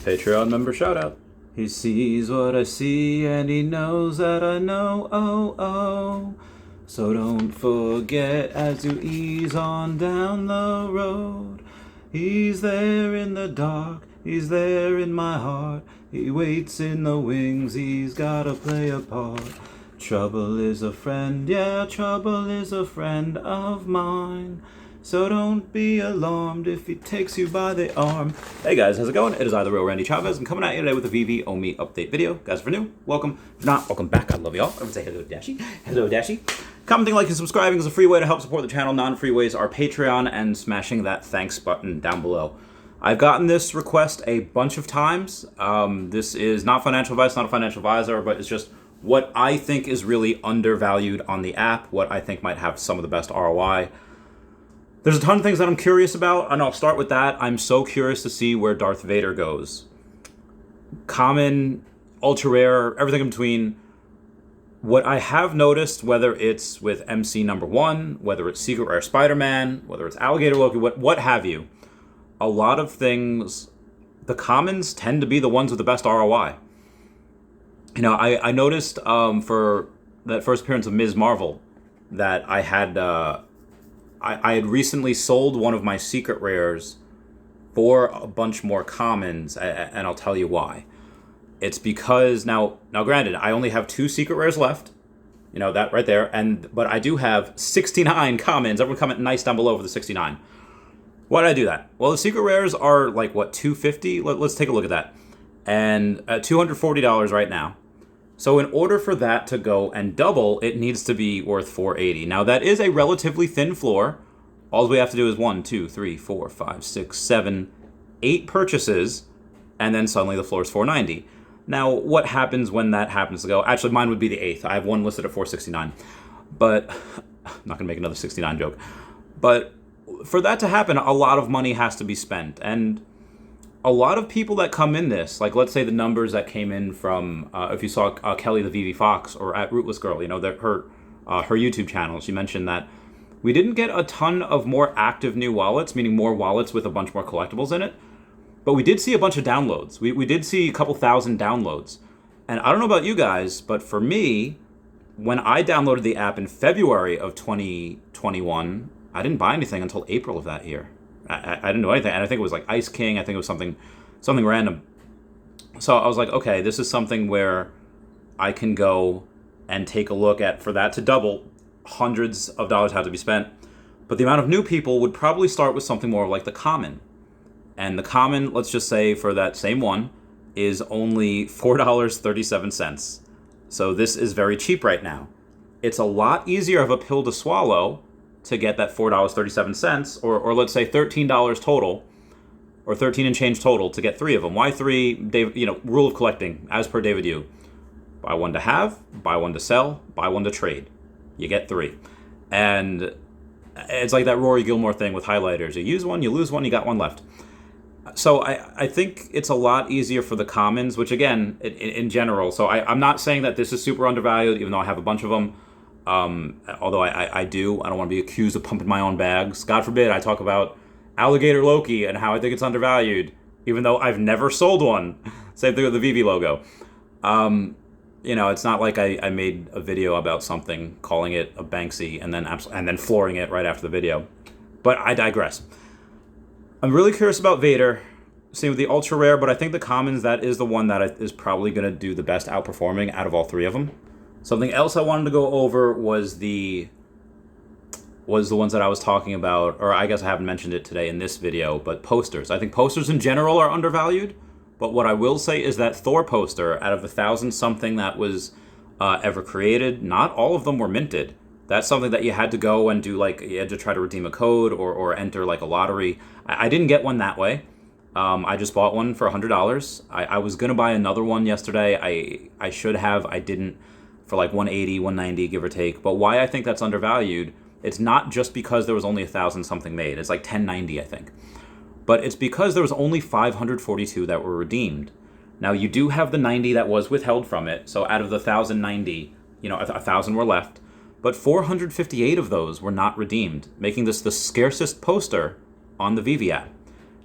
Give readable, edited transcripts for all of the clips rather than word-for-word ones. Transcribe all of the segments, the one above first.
Patreon member shout out. He sees what I see and he knows that I know, oh, oh. So don't forget as you ease on down the road. He's there in the dark, he's there in my heart. He waits in the wings, he's gotta play a part. Trouble is a friend, yeah, trouble is a friend of mine. So don't be alarmed if he takes you by the arm. Hey guys, how's it going? It is I, the real Randy Chavez. I'm coming at you today with a Veve update video. Guys, if you're new, welcome. If not, welcome back. I love y'all. I would say hello, Dashy. Hello, Dashy. Commenting, liking, and subscribing is a free way to help support the channel. Non-free ways are Patreon and smashing that thanks button down below. I've gotten this request a bunch of times. This is not financial advice, not a financial advisor, but it's just what I think is really undervalued on the app, what I think might have some of the best ROI. There's a ton of things that I'm curious about, and I'll start with that. I'm so curious to see where Darth Vader goes. Common, ultra rare, everything in between. What I have noticed, whether it's with MC #1, whether it's Secret Rare Spider-Man, whether it's Alligator Loki, what have you, a lot of things, the commons tend to be the ones with the best ROI. You know, I noticed for that first appearance of Ms. Marvel that I had recently sold one of my secret rares for a bunch more commons, and I'll tell you why. It's because now granted, I only have 2 secret rares left, you know, that right there, but I do have 69 commons. Everyone comment nice down below for the 69. Why did I do that? Well, the secret rares are like, what, $250? Let's take a look at that. And at $240 right now. So in order for that to go and double, it needs to be worth $480. Now that is a relatively thin floor. All we have to do is 1, 2, 3, 4, 5, 6, 7, 8 purchases, and then suddenly the floor is $490. Now, what happens when that happens to go? Actually, mine would be the 8th. I have one listed at $469, but I'm not gonna make another 69 joke. But for that to happen, a lot of money has to be spent, and a lot of people that come in this, like let's say the numbers that came in from, if you saw Kelly the Veve Fox or at Rootless Girl, you know, her YouTube channel, she mentioned that we didn't get a ton of more active new wallets, meaning more wallets with a bunch more collectibles in it, but we did see a bunch of downloads. We did see a couple thousand downloads. And I don't know about you guys, but for me, when I downloaded the app in February of 2021, I didn't buy anything until April of that year. I didn't know anything, and I think it was like Ice King. I think it was something random. So I was like, okay, this is something where I can go and take a look at, for that to double, hundreds of dollars have to be spent. But the amount of new people would probably start with something more like the common. And the common, let's just say for that same one, is only $4.37. So this is very cheap right now. It's a lot easier of a pill to swallow to get that $4.37, or let's say $13 total, or 13 and change total to get 3 of them. Why 3? Dave, you know, rule of collecting, as per David Yu. Buy one to have, buy one to sell, buy one to trade. You get 3. And it's like that Rory Gilmore thing with highlighters. You use one, you lose one, you got one left. So I think it's a lot easier for the commons, which again, in general, so I'm not saying that this is super undervalued, even though I have a bunch of them. Although I do. I don't want to be accused of pumping my own bags. God forbid I talk about Alligator Loki and how I think it's undervalued, even though I've never sold one. Same thing with the Veve logo. You know, it's not like I made a video about something, calling it a Banksy, and then flooring it right after the video. But I digress. I'm really curious about Vader. Same with the ultra rare, but I think the commons, that is the one that is probably going to do the best outperforming out of all 3 of them. Something else I wanted to go over was the ones that I was talking about, or I guess I haven't mentioned it today in this video, but posters. I think posters in general are undervalued, but what I will say is that Thor poster, out of the 1,000-something that was ever created, not all of them were minted. That's something that you had to go and do, like, you had to try to redeem a code or enter, like, a lottery. I didn't get one that way. I just bought one for $100. I was going to buy another one yesterday. I should have. I didn't. For like 180, 190, give or take. But why I think that's undervalued, it's not just because there was only 1,000-something made. It's like 1090, I think. But it's because there was only 542 that were redeemed. Now, you do have the 90 that was withheld from it. So out of the 1,090, you know, 1,000 were left. But 458 of those were not redeemed, making this the scarcest poster on the Veve app.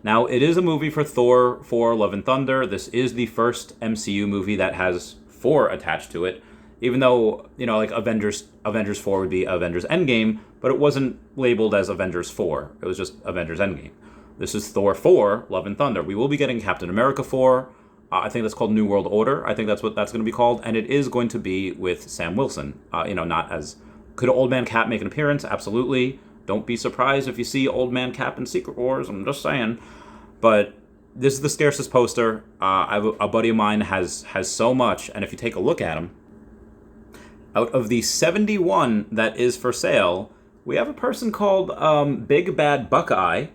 Now, it is a movie for Thor 4 Love and Thunder. This is the first MCU movie that has 4 attached to it, even though, like Avengers 4 would be Avengers Endgame, but it wasn't labeled as Avengers 4. It was just Avengers Endgame. This is Thor 4 Love and Thunder. We will be getting Captain America 4. I think that's called New World Order. I think that's what that's going to be called, and it is going to be with Sam Wilson. Not as... Could Old Man Cap make an appearance? Absolutely. Don't be surprised if you see Old Man Cap in Secret Wars. I'm just saying. But this is the scarcest poster. A buddy of mine has so much, and if you take a look at him, out of the 71 that is for sale, we have a person called Big Bad Buckeye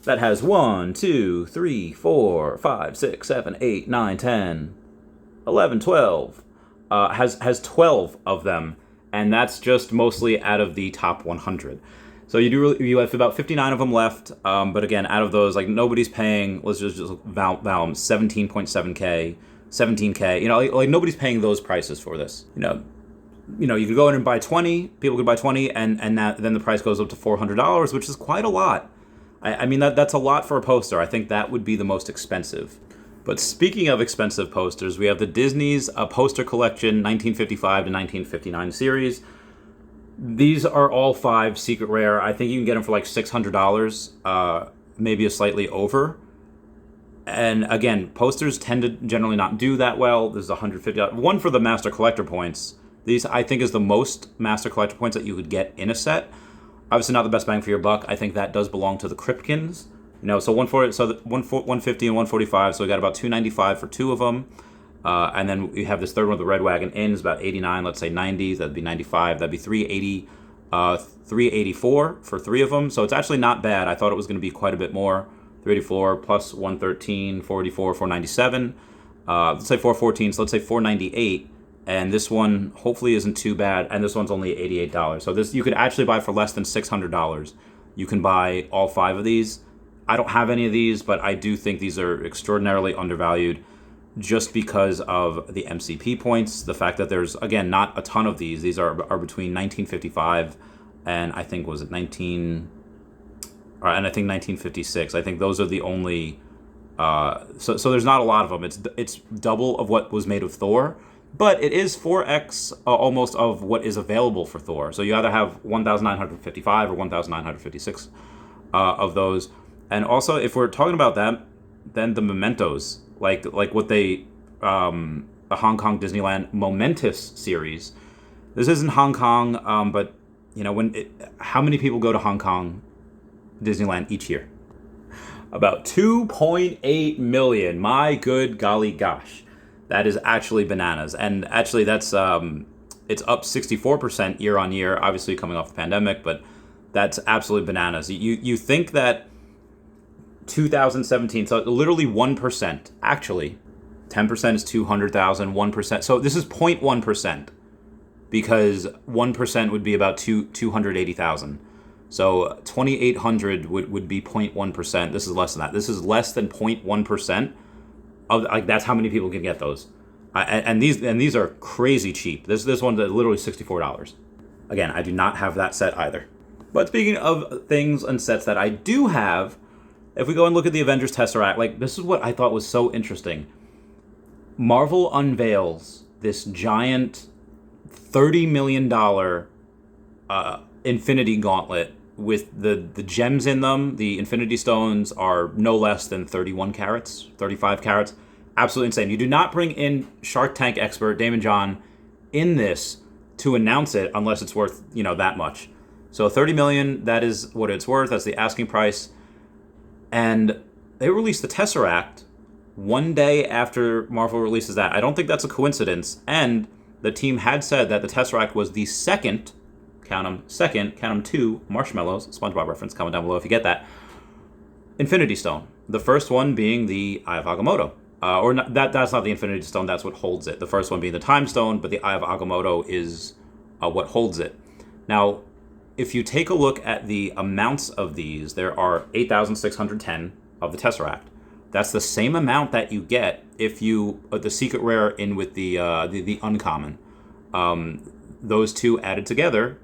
that has 1, 2, 3, 4, 5, 6, 7, 8, 9, 10, 11, 12. Has 12 of them, and that's just mostly out of the top 100. So you have about 59 of them left, but again, out of those, like, nobody's paying. Let's just val 17.7K, 17K. Like nobody's paying those prices for this. You could go in and buy 20. People could buy 20, and then the price goes up to $400, which is quite a lot. I mean that's a lot for a poster. I think that would be the most expensive. But speaking of expensive posters, we have the Disney's poster collection 1955 to 1959 series. These are all 5 secret rare. I think you can get them for like $600, maybe a slightly over. And again, posters tend to generally not do that well. There's $150. One for the Master Collector points. These, I think, is the most Master Collector points that you could get in a set. Obviously not the best bang for your buck. I think that does belong to the Kripkins. So 150 and 145, so we got about $295 for 2 of them. And then we have this third one, the Red Wagon Inn, is about 89, let's say 90, that'd be 95, that'd be 380, 384 for 3 of them. So it's actually not bad. I thought it was going to be quite a bit more. 384 plus 113, 484, 497. Let's say 414, so let's say 498. And this one hopefully isn't too bad. And this one's only $88. So this you could actually buy for less than $600. You can buy all 5 of these. I don't have any of these, but I do think these are extraordinarily undervalued just because of the MCP points. The fact that there's, again, not a ton of these. These are between 1955 and I think, was it 1956. I think those are the only... So there's not a lot of them. It's double of what was made of Thor, but it is 4x almost of what is available for Thor. So you either have 1,955 or 1,956 of those. And also, if we're talking about that, then the mementos, like what they, the Hong Kong Disneyland Momentous series. This isn't Hong Kong, but how many people go to Hong Kong Disneyland each year? About 2.8 million. My good golly gosh, that is actually bananas. And actually, that's it's up 64% year on year. Obviously, coming off the pandemic, but that's absolutely bananas. You think that 2017, so literally 1%. Actually, 10% is 200,000. 1%. So this is 0.1%, because 1% would be about 280,000. So 2,800 would be 0.1%. This is less than that. This is less than 0.1% of, like, that's how many people can get those. And these are crazy cheap. This one's literally $64. Again, I do not have that set either. But speaking of things and sets that I do have, if we go and look at the Avengers Tesseract, like, this is what I thought was so interesting. Marvel unveils this giant $30 million Infinity Gauntlet with the gems in them. The Infinity Stones are no less than 31 carats, 35 carats. Absolutely insane. You do not bring in Shark Tank expert Damon John in this to announce it unless it's worth, that much. So 30 million, that is what it's worth. That's the asking price. And they released the Tesseract one day after Marvel releases that. I don't think that's a coincidence. And the team had said that the Tesseract was the second, count them 2, Marshmallows, SpongeBob reference, comment down below if you get that, Infinity Stone. The first one being the Eye of Agamotto. That's not the Infinity Stone, that's what holds it. The first one being the Time Stone, but the Eye of Agamotto is what holds it. Now, if you take a look at the amounts of these, there are 8,610 of the Tesseract. That's the same amount that you get if you the secret rare in with the uncommon. Those two added together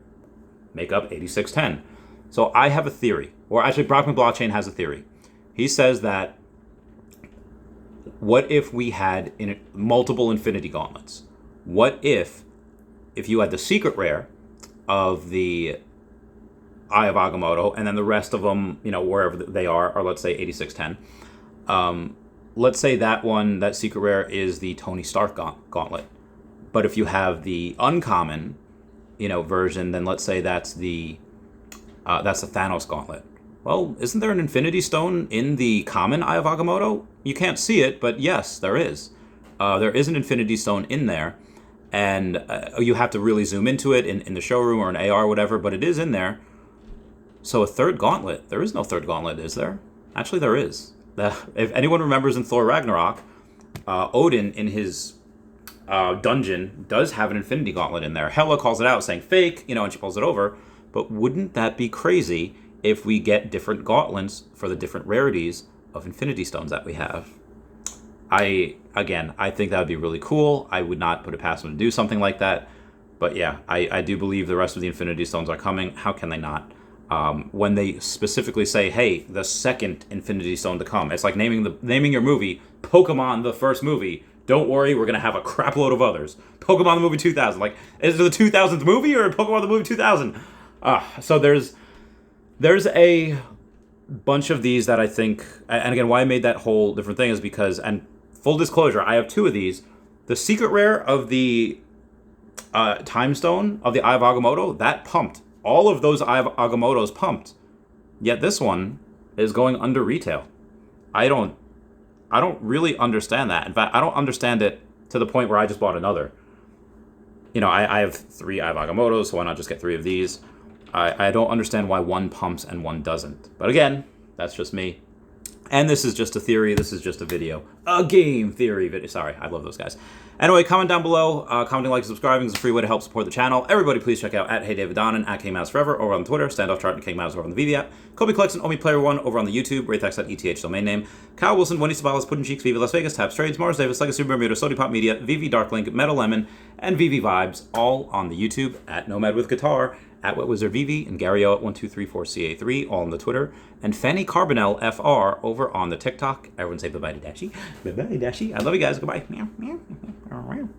make up 8,610. So I have a theory, or actually Brockman Blockchain has a theory. He says that what if we had multiple Infinity Gauntlets? What if you had the secret rare of the Eye of Agamotto, and then the rest of them, wherever they are let's say 8610. Let's say that secret rare is the Tony Stark gauntlet. But if you have the uncommon, version, then let's say that's the Thanos gauntlet. Well, isn't there an Infinity Stone in the common Eye of Agamotto? You can't see it, but yes, there is. There is an Infinity Stone in there, and you have to really zoom into it in the showroom or an AR or whatever, but it is in there. So a third gauntlet? There is no third gauntlet, is there? Actually, there is. If anyone remembers in Thor Ragnarok, Odin in his dungeon does have an Infinity Gauntlet in there. Hela calls it out saying fake, and she pulls it over. But wouldn't that be crazy if we get different gauntlets for the different rarities of Infinity Stones that we have? I think that would be really cool. I would not put it past them to do something like that. But yeah, I do believe the rest of the Infinity Stones are coming. How can they not? When they specifically say, hey, the second Infinity Stone to come. It's like naming your movie Pokemon the first movie. Don't worry, we're going to have a crap load of others. Pokemon the movie 2000. Like, is it the 2000th movie or Pokemon the movie 2000? So there's a bunch of these that I think, and again, why I made that whole different thing is because, and full disclosure, I have two of these. The secret rare of the Time Stone of the Eye of Agamotto, that pumped. All of those Eye of Agamottos pumped. Yet this one is going under retail. I don't really understand that. In fact, I don't understand it to the point where I just bought another. I have 3 Eye of Agamottos, so why not just get 3 of these? I don't understand why one pumps and one doesn't. But again, that's just me. And this is just a theory. This is just a video. A game theory video. Sorry, I love those guys. Anyway, comment down below. Commenting, like, subscribing is a free way to help support the channel. Everybody, please check out @HeyDavidDon and @KingMousForever over on Twitter. Standoff Chart and King Mouse over on the VV app. Kobe Collection, Omi Player 1 over on the YouTube. Raythex.eth domain name. Kyle Willson, Wendy Stibalis, Puddin' Cheeks, Viva Las Vegas, Taps Trades, Mars Davis, Legacy Bermuda, Sody Pop Media, VV Darklink, Metal Lemon, and VV Vibes, all on the YouTube, @Nomad with Guitar, @WetWizardVV, and Gary O @1234CA3, all on the Twitter, and Fanny Carbonell FR over on the TikTok. Everyone say bye-bye to Dashi. Bye-bye, Dashi. I love you guys. Goodbye. Meow, meow, meow, meow.